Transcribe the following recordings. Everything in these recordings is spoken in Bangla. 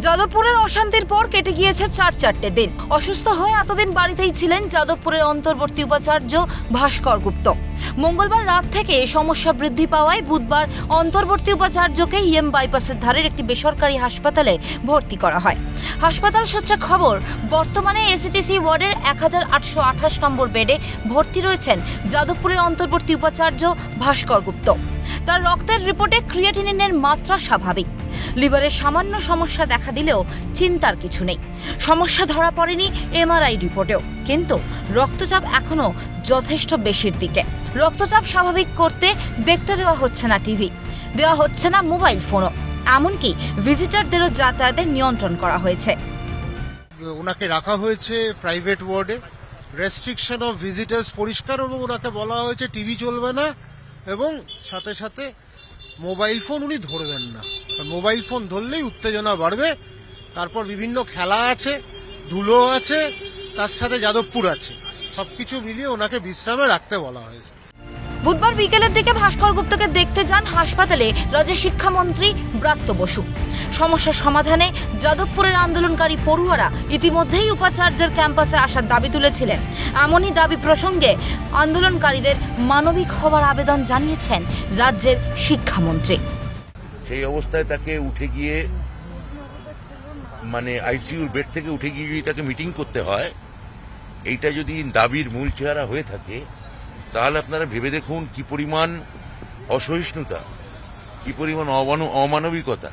যাদবপুরের অশান্তির পর কেটে গিয়েছে চারটে দিন। অসুস্থ হয়ে এতদিন বাড়িতেই ছিলেন যাদবপুরের অন্তর্বর্তী উপাচার্য ভাস্কর গুপ্ত। মঙ্গলবার রাত থেকে সমস্যা বৃদ্ধি পাওয়ায় বুধবার অন্তর্বর্তী উপাচার্যকে ইএম বাইপাসের ধারের একটি বেসরকারি হাসপাতালে ভর্তি করা হয়। হাসপাতাল সূত্রে খবর, বর্তমানে এসিটিসি ওয়ার্ডের 1828 নম্বর বেডে ভর্তি রয়েছেন যাদবপুরের অন্তর্বর্তী উপাচার্য ভাস্কর গুপ্ত। তার রক্তের রিপোর্টে ক্রিয়েটিনিনের মাত্রা স্বাভাবিক। লিভারের সামান্য সমস্যা দেখা দিলেও চিন্তার কিছু নেই। সমস্যা ধরা পড়েনি এমআরআই রিপোর্টেও, কিন্তু রক্তচাপ এখনো যথেষ্ট বেশির দিকে। রক্তচাপ স্বাভাবিক করতে দেখতে দেওয়া হচ্ছে না টিভি, দেওয়া হচ্ছে না মোবাইল ফোনও, এমনকি ভিজিটারদেরও যাতায়াতে নিয়ন্ত্রণ করা হয়েছে। ওনাকে রাখা হয়েছে প্রাইভেট ওয়ার্ডে, রেস্ট্রিকশন অফ ভিজিটার্স পরিষ্কার, এবং ওনাকে বলা হয়েছে টিভি চলবে না এবং সাথে সাথে মোবাইল ফোন উনি ধরবেন না। মোবাইল ফোন ধরলেই উত্তেজনা বাড়বে। তারপর বিভিন্ন খেলা আছে, ধুলো আছে, তার সাথে যাদবপুর আছে, সবকিছু মিলিয়ে ওনাকে বিশ্রামে রাখতে বলা হয়েছে। বুধবার বিকেলের দিকে ভাস্কর গুপ্তকে দেখতে যান হাসপাতালে রাজ্যের শিক্ষামন্ত্রী ব্রাত্য বসু। সমস্যার সমাধানে যাদবপুরের আন্দোলনকারী পড়ুয়ারা ইতিমধ্যেই উপাচার্যের ক্যাম্পাসে আসার দাবি তুলেছিলেন। এমনই দাবি প্রসঙ্গে আন্দোলনকারীদের মানবিক হওয়ার আবেদন জানিয়েছেন রাজ্যের শিক্ষামন্ত্রী। সেই অবস্থায় তাকে উঠে গিয়ে আইসিইউর বেড থেকে উঠে গিয়ে যদি তাকে মিটিং করতে হয়, এইটা যদি দাবির মূল চেহারা হয়ে থাকে, তাহলে আপনারা ভেবে দেখুন কি পরিমাণ অসহিষ্ণুতা, কি পরিমাণ অমানবিকতা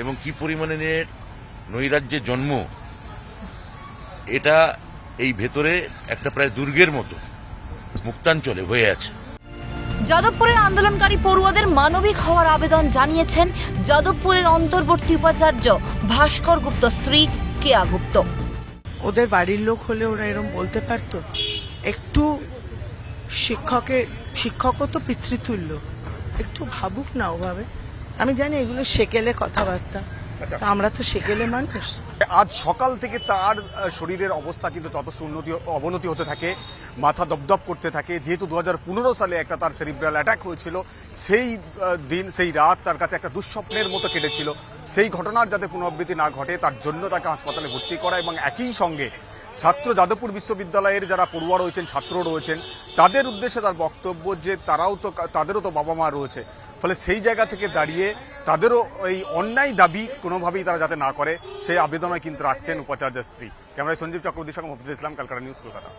এবং কি পরিমাণের নৈরাজ্যের জন্ম। এটা এই ভেতরে একটা প্রায় দুর্গের মতো মুক্তাঞ্চলে হয়ে আছে। যাদবপুরের আন্দোলনকারী পড়ুয়াদের মানবিক হওয়ার আবেদন জানিয়েছেন যাদবপুরের অন্তর্বর্তী উপাচার্য ভাস্কর গুপ্ত স্ত্রী কেয়া গুপ্ত। ওদের বাড়ির লোক হলে ওরা এরকম বলতে পারতো? একটু শিক্ষকও তো পিতৃতুল্য, একটু ভাবুক না ওভাবে। আমি জানি এগুলো সেকেলে কথাবার্তা, আমরা তো সেকেলে মানুষ। আজ সকাল থেকে তার শরীরের অবস্থা কিন্তু যথেষ্ট অবনতি হতে থাকে, মাথা দপদপ করতে থাকে। যেহেতু 2015 সালে একটা তার সেরিব্রাল অ্যাটাক হয়েছিল, সেই দিন সেই রাত তার কাছে একটা দুঃস্বপ্নের মতো কেটেছিল। সেই ঘটনার যাতে পুনরাবৃত্তি না ঘটে তার জন্য তাকে হাসপাতালে ভর্তি করা, এবং একই সঙ্গে যাদবপুর বিশ্ববিদ্যালয়ের যারা পড়ুয়া রয়েছেন, ছাত্র রয়েছেন, তাদের উদ্দেশ্যে তার বক্তব্য যে তাদেরও তো বাবা মা রয়েছে। ফলে সেই জায়গা থেকে দাঁড়িয়ে তাদেরও এই অন্যায় দাবি কোনোভাবেই তারা যাতে না করে সেই আবেদনও কিন্তু রাখছেন উপাচার্যের স্ত্রী। ক্যামেরায় সঞ্জীব চক্রবর্তীর সঙ্গে মফিজুল ইসলাম, ক্যালকাটা নিউজ, কলকাতা।